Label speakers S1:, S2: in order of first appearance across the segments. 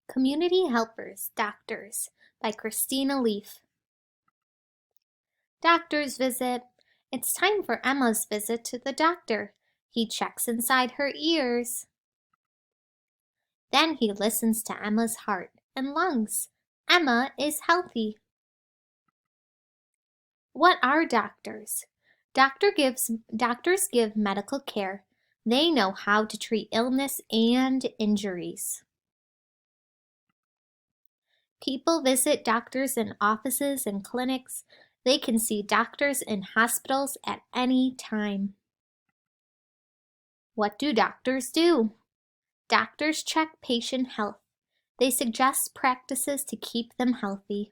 S1: Community Helpers, Doctors by Christina Leaf. Doctor's visit. It's time for Emma's visit to the doctor. He checks inside her ears. Then he listens to Emma's heart and lungs. Emma is healthy. What are doctors? Doctors give medical care. They know how to treat illness and injuries. People visit doctors in offices and clinics. They can see doctors in hospitals at any time. What do doctors do? Doctors check patient health. They suggest practices to keep them healthy.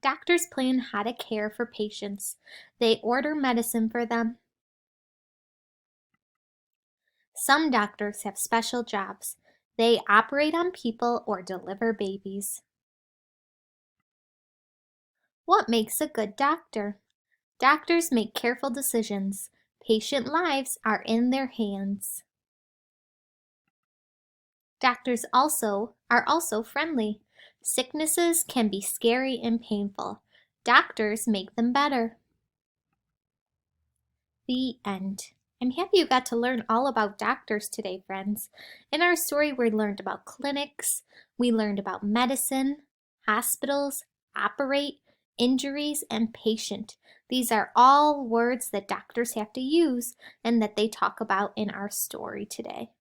S1: Doctors plan how to care for patients. They order medicine for them. Some doctors have special jobs. They operate on people or deliver babies. What makes a good doctor? Doctors make careful decisions. Patient lives are in their hands. Doctors are also friendly. Sicknesses can be scary and painful. Doctors make them better. The end. I'm happy you got to learn all about doctors today, friends. In our story, we learned about clinics, we learned about medicine, hospitals, operate, injuries, and patient. These are all words that doctors have to use and that they talk about in our story today.